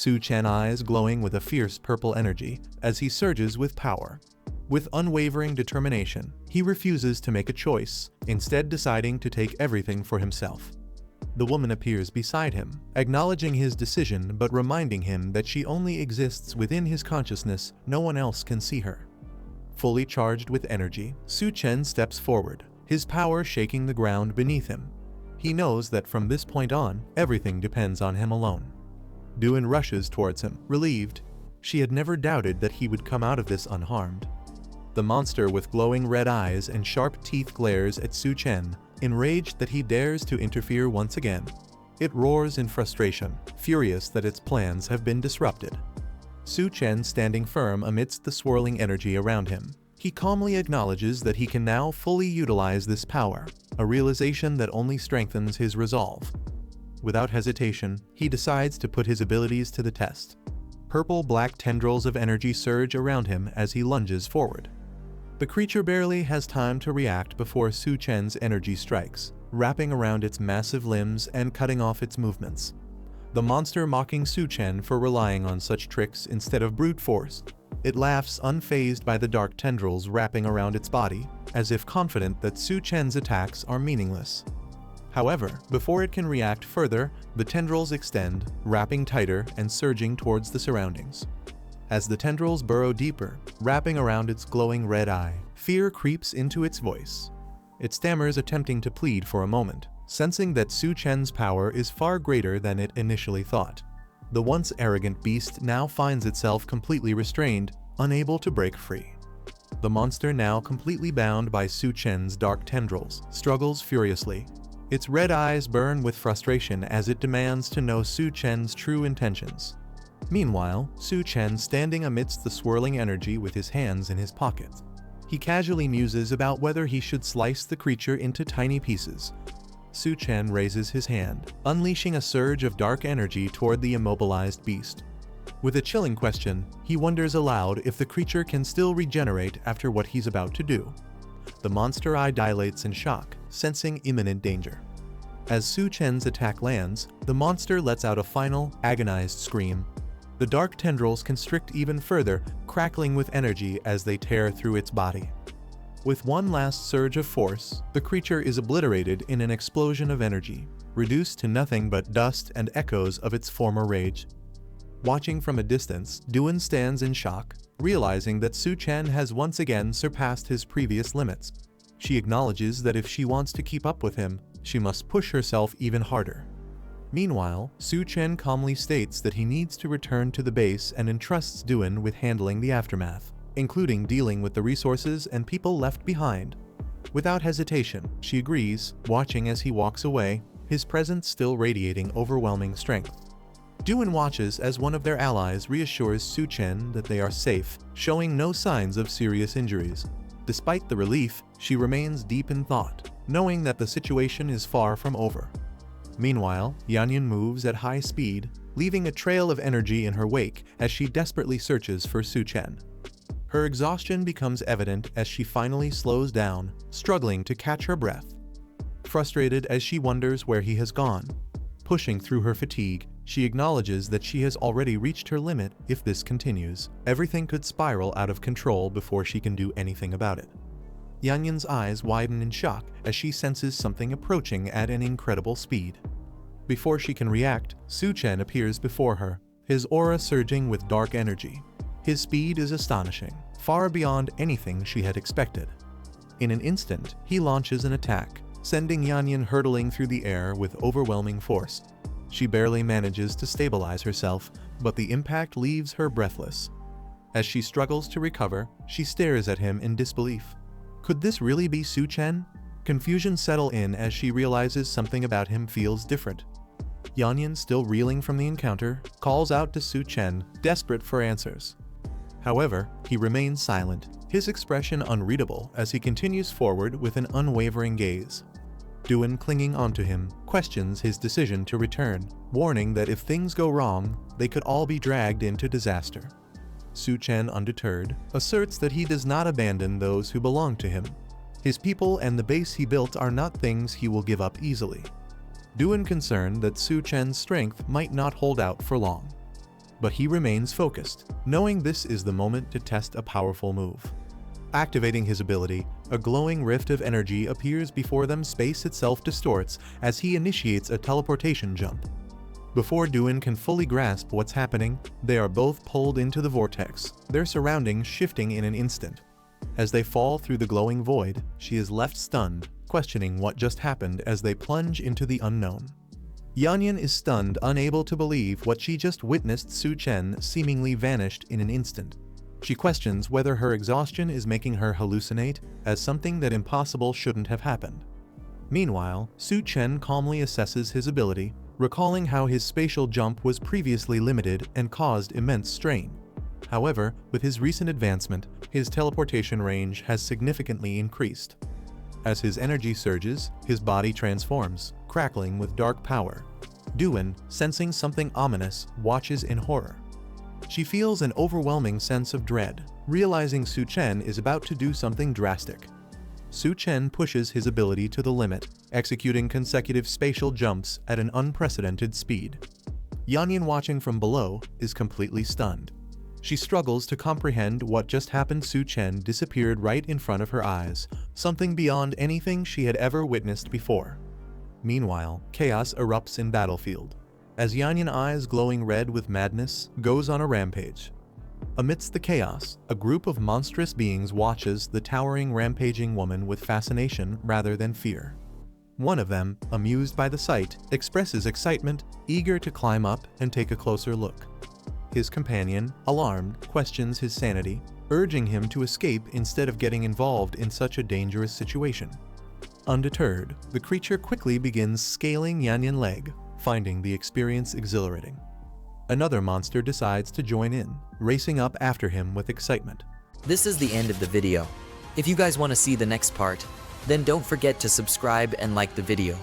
Suchan eyes glowing with a fierce purple energy as he surges with power. With unwavering determination, he refuses to make a choice, instead deciding to take everything for himself. The woman appears beside him, acknowledging his decision but reminding him that she only exists within his consciousness, no one else can see her. Fully charged with energy, Suchan steps forward, his power shaking the ground beneath him. He knows that from this point on, everything depends on him alone. Doon rushes towards him, relieved. She had never doubted that he would come out of this unharmed. The monster with glowing red eyes and sharp teeth glares at Suchan, enraged that he dares to interfere once again. It roars in frustration, furious that its plans have been disrupted. Suchan standing firm amidst the swirling energy around him. He calmly acknowledges that he can now fully utilize this power, a realization that only strengthens his resolve. Without hesitation, he decides to put his abilities to the test. Purple-black tendrils of energy surge around him as he lunges forward. The creature barely has time to react before Suchan's energy strikes, wrapping around its massive limbs and cutting off its movements. The monster mocking Suchan for relying on such tricks instead of brute force. It laughs unfazed by the dark tendrils wrapping around its body, as if confident that Suchan's attacks are meaningless. However, before it can react further, the tendrils extend, wrapping tighter and surging towards the surroundings. As the tendrils burrow deeper, wrapping around its glowing red eye, fear creeps into its voice. It stammers, attempting to plead for a moment, sensing that Suchan's power is far greater than it initially thought. The once arrogant beast now finds itself completely restrained, unable to break free. The monster, now completely bound by Suchan's dark tendrils, struggles furiously. Its red eyes burn with frustration as it demands to know Suchan's true intentions. Meanwhile, Suchan standing amidst the swirling energy with his hands in his pockets. He casually muses about whether he should slice the creature into tiny pieces. Suchan raises his hand, unleashing a surge of dark energy toward the immobilized beast. With a chilling question, he wonders aloud if the creature can still regenerate after what he's about to do. The monster eye dilates in shock, sensing imminent danger. As Suchan's attack lands, the monster lets out a final, agonized scream. The dark tendrils constrict even further, crackling with energy as they tear through its body. With one last surge of force, the creature is obliterated in an explosion of energy, reduced to nothing but dust and echoes of its former rage. Watching from a distance, Doon stands in shock, realizing that Suchan has once again surpassed his previous limits. She acknowledges that if she wants to keep up with him, she must push herself even harder. Meanwhile, Suchan calmly states that he needs to return to the base and entrusts Doon with handling the aftermath, including dealing with the resources and people left behind. Without hesitation, she agrees, watching as he walks away, his presence still radiating overwhelming strength. Doon watches as one of their allies reassures Suchan that they are safe, showing no signs of serious injuries. Despite the relief, she remains deep in thought, knowing that the situation is far from over. Meanwhile, Yanyan moves at high speed, leaving a trail of energy in her wake as she desperately searches for Suchan. Her exhaustion becomes evident as she finally slows down, struggling to catch her breath. Frustrated as she wonders where he has gone. Pushing through her fatigue, she acknowledges that she has already reached her limit. If this continues, everything could spiral out of control before she can do anything about it. Yanyan's eyes widen in shock as she senses something approaching at an incredible speed. Before she can react, Suchan appears before her, his aura surging with dark energy. His speed is astonishing, far beyond anything she had expected. In an instant, he launches an attack, sending Yanyan hurtling through the air with overwhelming force. She barely manages to stabilize herself, but the impact leaves her breathless. As she struggles to recover, she stares at him in disbelief. Could this really be Suchan? Confusion settles in as she realizes something about him feels different. Yanyan, still reeling from the encounter, calls out to Suchan, desperate for answers. However, he remains silent, his expression unreadable as he continues forward with an unwavering gaze. Doon, clinging onto him, questions his decision to return, warning that if things go wrong, they could all be dragged into disaster. Suchan, undeterred, asserts that he does not abandon those who belong to him. His people and the base he built are not things he will give up easily. Doon, concerned that Suchan's strength might not hold out for long. but he remains focused, knowing this is the moment to test a powerful move. Activating his ability, a glowing rift of energy appears before them. Space itself distorts as he initiates a teleportation jump. Before Doon can fully grasp what's happening, they are both pulled into the vortex, their surroundings shifting in an instant. As they fall through the glowing void, she is left stunned, questioning what just happened as they plunge into the unknown. Yanyan is stunned, unable to believe what she just witnessed. Suchan seemingly vanished in an instant. She questions whether her exhaustion is making her hallucinate, as something that impossible shouldn't have happened. Meanwhile, Suchan calmly assesses his ability, recalling how his spatial jump was previously limited and caused immense strain. However, with his recent advancement, his teleportation range has significantly increased. As his energy surges, his body transforms, crackling with dark power. Doon, sensing something ominous, watches in horror. She feels an overwhelming sense of dread, realizing Suchan is about to do something drastic. Suchan pushes his ability to the limit, executing consecutive spatial jumps at an unprecedented speed. Yanyan, watching from below, is completely stunned. She struggles to comprehend what just happened. Suchan disappeared right in front of her eyes, something beyond anything she had ever witnessed before. Meanwhile, chaos erupts in battlefield, as Yanyan, eyes glowing red with madness, goes on a rampage. Amidst the chaos, a group of monstrous beings watches the towering rampaging woman with fascination rather than fear. One of them, amused by the sight, expresses excitement, eager to climb up and take a closer look. His companion, alarmed, questions his sanity, urging him to escape instead of getting involved in such a dangerous situation. Undeterred, the creature quickly begins scaling Yanyan's leg, finding the experience exhilarating. Another monster decides to join in, racing up after him with excitement. This is the end of the video. If you guys want to see the next part, then don't forget to subscribe and like the video.